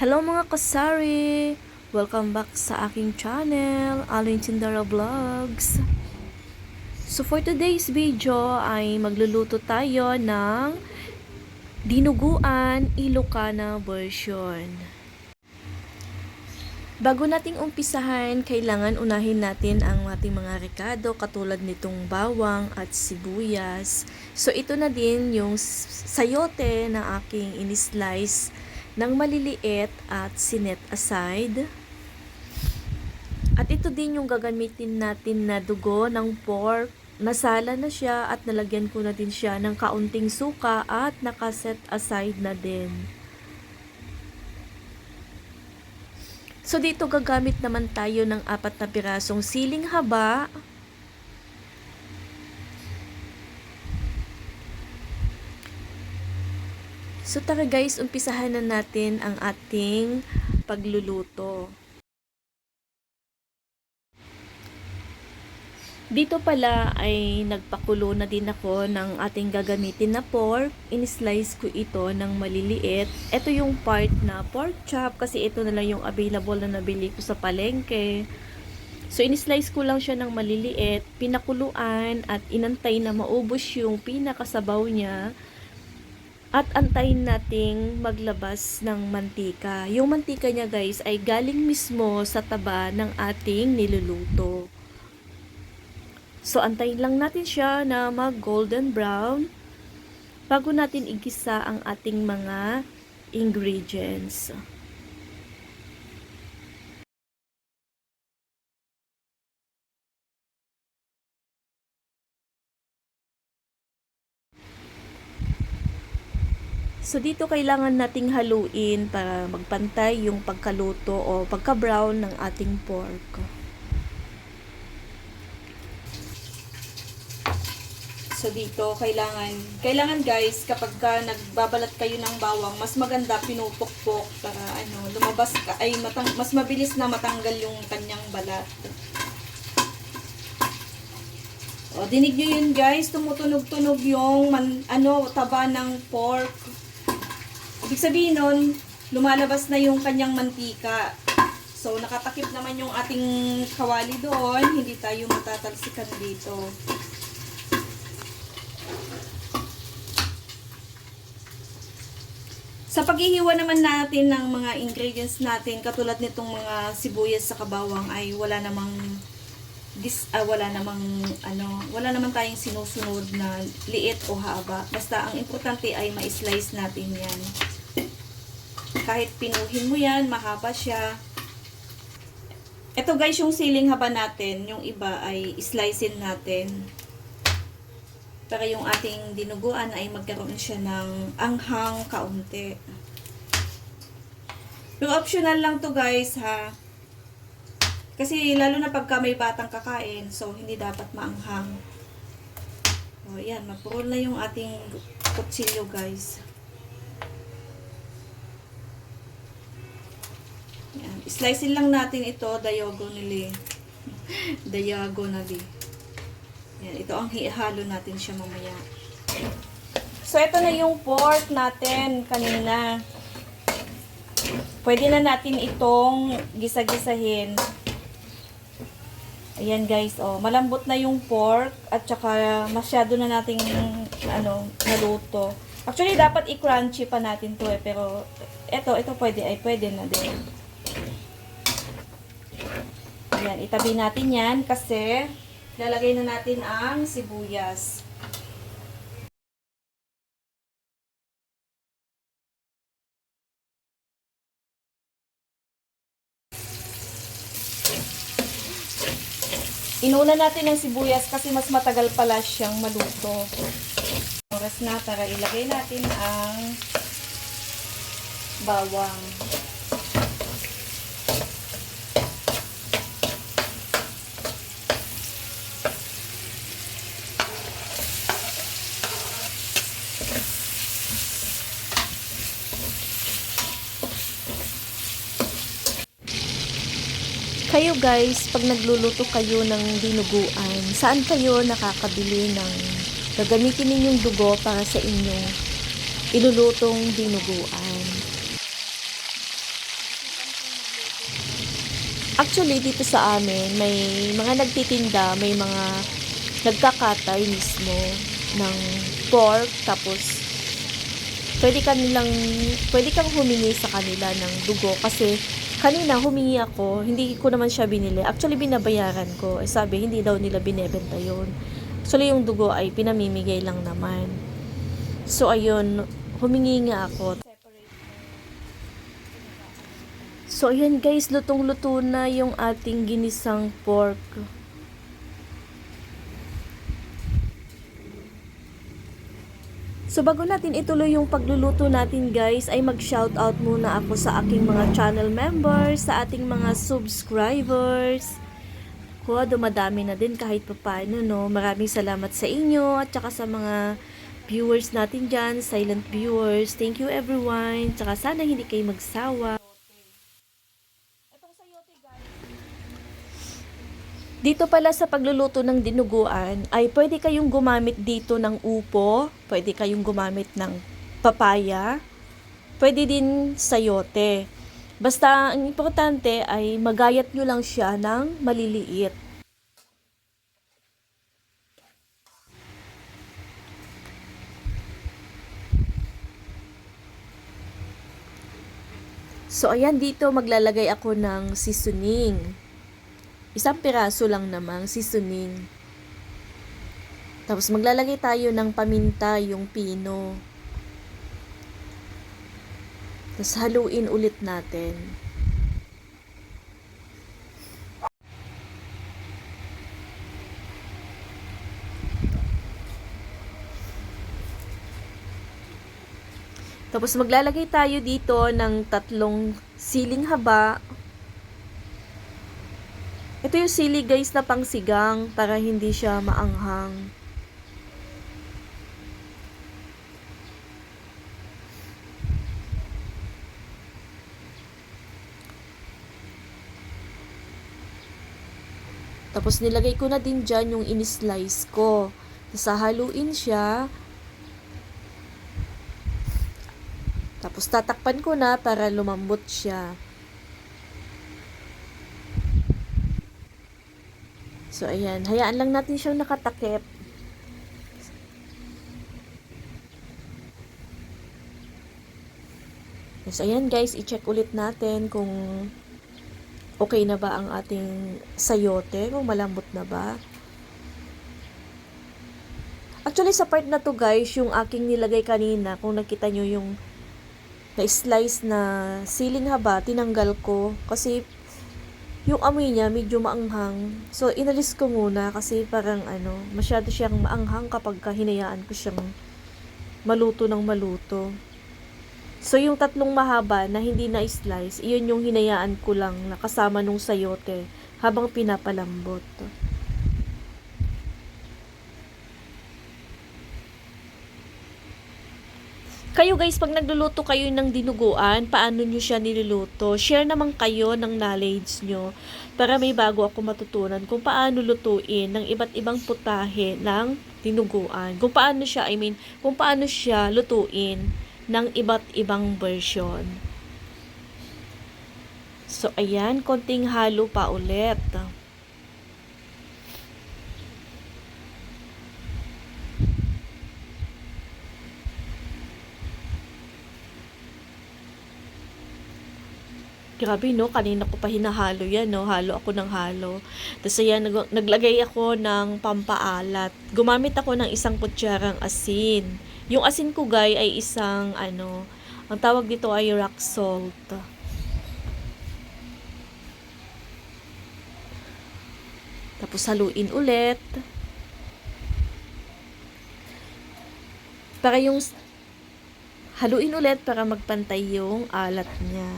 Hello mga kasari! Welcome back sa aking channel, Aling Tindara Vlogs. So for today's video ay magluluto tayo ng dinuguan Ilocana version. Bago nating umpisahan, kailangan unahin natin ang ating mga rekado katulad nitong bawang at sibuyas. So ito na din yung sayote na aking in-slice ng maliliit at sinet aside. At ito din yung gagamitin natin na dugo ng pork. Nasala na siya at nalagyan ko na din siya ng kaunting suka at nakaset aside na din. So dito gagamit naman tayo ng 4 na pirasong siling haba. So tara guys, umpisahan na natin ang ating pagluluto. Dito pala ay nagpakulo na din ako ng ating gagamitin na pork. In-slice ko ito ng maliliit. Ito yung part na pork chop kasi ito na lang yung available na nabili ko sa palengke. So in-slice ko lang siya ng maliliit, pinakuluan at inantay na maubos yung pinakasabaw niya. At antayin nating maglabas ng mantika. Yung mantika niya guys ay galing mismo sa taba ng ating niluluto. So, antayin lang natin siya na mag-golden brown bago natin igisa ang ating mga ingredients. So, dito kailangan nating haluin para magpantay yung pagkaluto o pagka-brown ng ating pork. So dito kailangan guys kapag nagbabalat kayo ng bawang, mas maganda pinupukpok para lumabas ka ay mas mabilis na matanggal yung kanyang balat. O dinig niyo yun guys, tumutunog-tunog yung taba ng pork. Ibig sabihin nun, lumalabas na yung kanyang mantika. So nakatakip naman yung ating kawali doon, hindi tayo matatalsikan dito. Sa paghihiwa naman natin ng mga ingredients natin, katulad nitong mga sibuyas sa kabawang ay wala namang tayong sinusunod na liit o haba. Basta ang importante ay ma-slice natin 'yan. Kahit pinuhin mo 'yan, mahaba siya. Ito guys yung siling haba natin, yung iba ay slicein natin. Para yung ating dinuguan ay magkaroon siya ng anghang kaunti. Pero optional lang to guys ha. Kasi lalo na pagka may batang kakain, so hindi dapat maanghang. O yan, mapurol na yung ating kutsilyo guys. Yan, slicein lang natin ito diagonally. Diagonally. Yan, ito ang hihalo natin siya mamaya. So, ito na yung pork natin kanina. Pwede na natin itong gisa-gisahin. Ayan guys, oh, malambot na yung pork at saka masyado na nating naluto. Actually, dapat i-crunchy pa natin to pero ito pwede na din. Ayan, itabi natin yan kasi lalagay na natin ang sibuyas. Inuna natin ang sibuyas kasi mas matagal pala siyang maluto. Oras na para ilagay natin ang bawang. Kayo guys, pag nagluluto kayo ng dinuguan, saan kayo nakakabili ng gagamitin ninyong dugo para sa inyong ilulutong dinuguan? Actually, dito sa amin, may mga nagtitinda, may mga nagkakatay mismo ng pork, tapos pwede kang humingi sa kanila ng dugo kasi kanina humingi ako, hindi ko naman siya binili. Actually, binabayaran ko. Eh, sabi, hindi daw nila binebenta yun. Actually, yung dugo ay pinamimigay lang naman. So, ayun, humingi nga ako. So, ayun guys, lutong-luto na yung ating ginisang pork. So bago natin ituloy yung pagluluto natin guys, ay mag-shoutout muna ako sa aking mga channel members, sa ating mga subscribers. Ko, dumadami na din kahit papaano, no. Maraming salamat sa inyo at saka sa mga viewers natin dyan, silent viewers. Thank you everyone. Tsaka sana hindi kayo magsawa. Dito pala sa pagluluto ng dinuguan ay pwede kayong gumamit dito ng upo, pwede kayong gumamit ng papaya, pwede din sayote. Basta ang importante ay magayat nyo lang siya ng maliliit. So ayan, dito maglalagay ako ng seasoning. Isang piraso lang namang seasoning. Tapos maglalagay tayo ng paminta, yung pino. Tapos haluin ulit natin. Tapos maglalagay tayo dito ng 3 siling haba. Ito yung sili guys na pangsigang para hindi siya maanghang. Tapos nilagay ko na din dyan yung in-slice ko. Tapos haluin siya. Tapos tatakpan ko na para lumambot siya. So, ayan. Hayaan lang natin siyang nakatakip. So, ayan guys. I-check ulit natin kung okay na ba ang ating sayote. Kung malambot na ba. Actually, sa part na to guys, yung aking nilagay kanina, kung nakita nyo yung na-slice na siling haba, tinanggal ko. Kasi yung amoy niya medyo maanghang. So, inalis ko muna kasi parang masyado siyang maanghang kapag hinayaan ko siyang maluto ng maluto. So, yung 3 mahaba na hindi na-slice, iyon yung hinayaan ko lang na kasama nung sayote habang pinapalambot. Kayo guys, pag nagluluto kayo ng dinuguan, paano nyo siya niluluto? Share naman kayo ng knowledge nyo para may bago ako matutunan kung paano lutuin ng iba't ibang putahe ng dinuguan. Kung paano siya, kung paano siya lutuin ng iba't ibang version. So, ayan, konting halo pa ulit. Grabe no, kanina ko pa hinahalo yan no, halo ako ng halo. Tapos ayan, naglagay ako ng pampaalat. Gumamit ako ng 1 kutsarang asin. Yung asin ko guys ay isang ang tawag dito ay rock salt. Tapos haluin ulit. Haluin ulit para magpantay yung alat niya.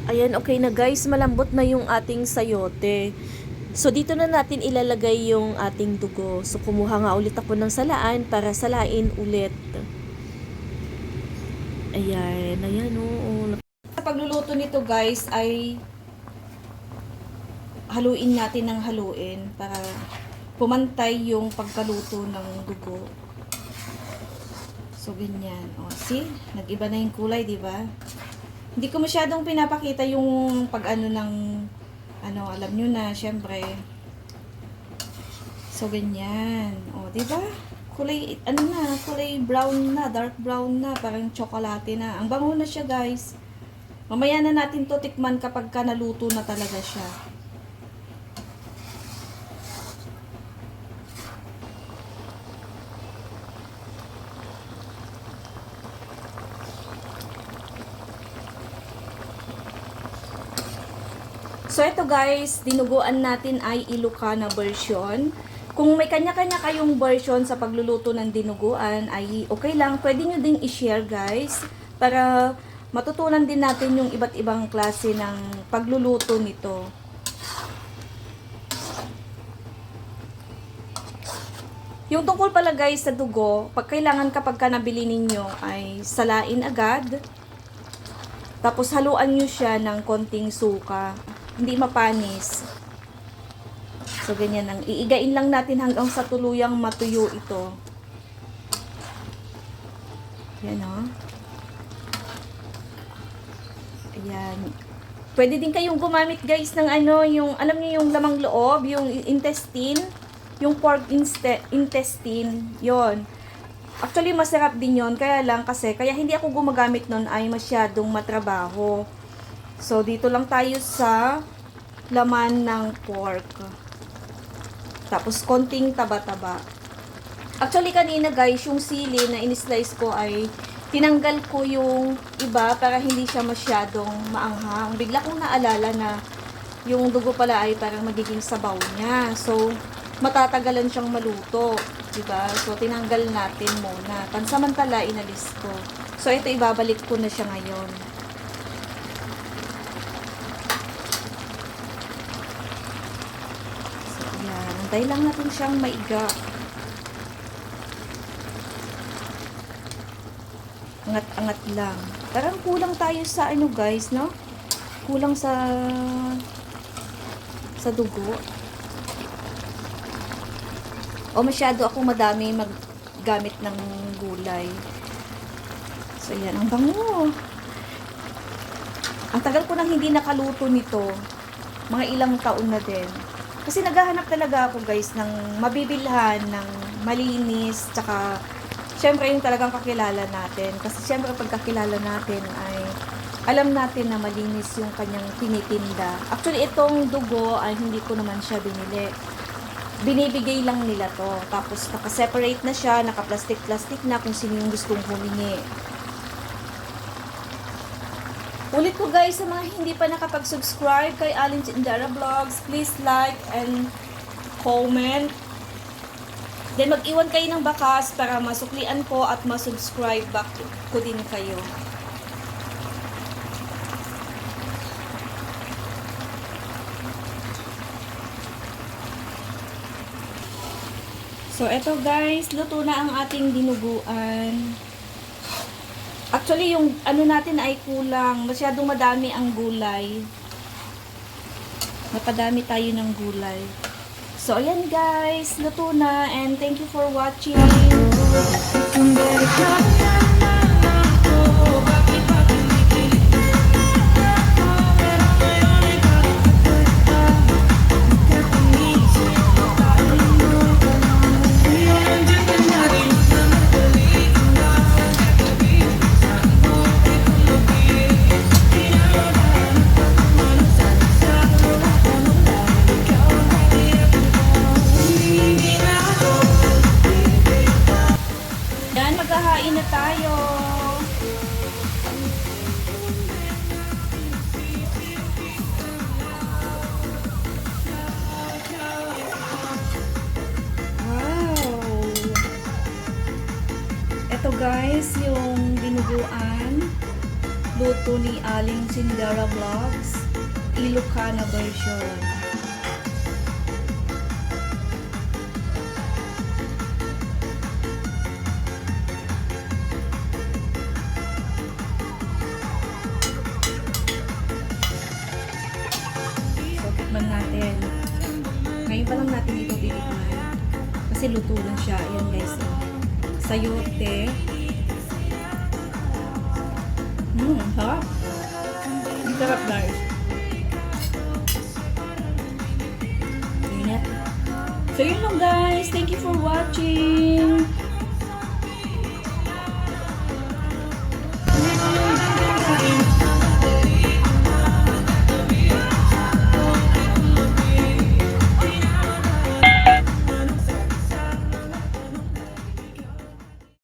Ayan, okay na guys, malambot na yung ating sayote. So, dito na natin ilalagay yung ating dugo. So, kumuha nga ulit ako ng salaan para salain ulit. Ayan, oo. Sa pagluluto nito guys ay haluin natin ng haluin para pumantay yung pagkaluto ng dugo. So, ganyan. O, see? Nag-iba na yung kulay, di ba? Hindi ko masyadong pinapakita yung pag-ano ng, alam nyo na, syempre. So, ganyan. O, di ba? Kulay, kulay brown na, dark brown na, parang tsokolate na. Ang bango na siya, guys. Mamaya na natin to tikman kapag ka naluto na talaga siya. So, ito guys, dinuguan natin ay Ilocana version. Kung may kanya-kanya kayong version sa pagluluto ng dinuguan, ay okay lang. Pwede nyo ding i-share guys, para matutunan din natin yung iba't ibang klase ng pagluluto nito. Yung tungkol pala guys sa dugo, pag kailangan kapag ka nabili ninyo ay salain agad. Tapos haluan nyo siya ng konting suka. Hindi mapanis. So, ganyan lang. Iigain lang natin hanggang sa tuluyang matuyo ito. Yan o. Ayan. Pwede din kayong gumamit guys ng yung, alam niyo yung lamang loob, yung intestine, yung pork intestine, yon. Actually, masarap din yon. Kaya hindi ako gumagamit nun ay masyadong matrabaho. So, dito lang tayo sa laman ng pork. Tapos, konting taba-taba. Actually, kanina guys, yung sili na in-slice ko ay tinanggal ko yung iba para hindi siya masyadong maanghang. Bigla kong naalala na yung dugo pala ay parang magiging sabaw niya. So, matatagalan siyang maluto. Diba? So, tinanggal natin muna. Pansamantala, inalis ko. So, ito ibabalik ko na siya ngayon. Antay lang natin siyang maiga. Angat-angat lang. Parang kulang tayo sa guys, no? Kulang sa dugo. O masyado ako madami maggamit ng gulay. So, yan. Ang bango. Ang tagal ko nang hindi nakaluto nito. Mga ilang taon na din. Kasi naghahanap talaga ako guys ng mabibilhan, ng malinis, tsaka syempre yung talagang kakilala natin. Kasi syempre pagkakilala natin ay alam natin na malinis yung kanyang tinitinda. Actually itong dugo ay hindi ko naman siya binili. Binibigay lang nila to. Tapos naka-separate na siya, naka-plastic-plastic na kung sino yung gustong humingi. Ulit ko guys, sa mga hindi pa nakapag-subscribe kay Aling Chindara Vlogs, please like and comment. Then mag-iwan kayo ng bakas para masuklian ko at masubscribe back ko din kayo. So eto guys, luto na ang ating dinuguan. Actually, yung natin ay kulang. Masyadong madami ang gulay. Napadami tayo ng gulay. So, ayan guys. Luto na. And thank you for watching. Maghahain na tayo. Wow! Ito guys, yung dinuguan. Luto ni Aling Chindara Vlogs. Ilocana version. Natin. Ngayon pa lang natin ito titikman. kasi luto na siya. Ayan guys. Sayote. Sarap. Ang sarap guys. Ingat. So yun lang guys. Thank you for watching.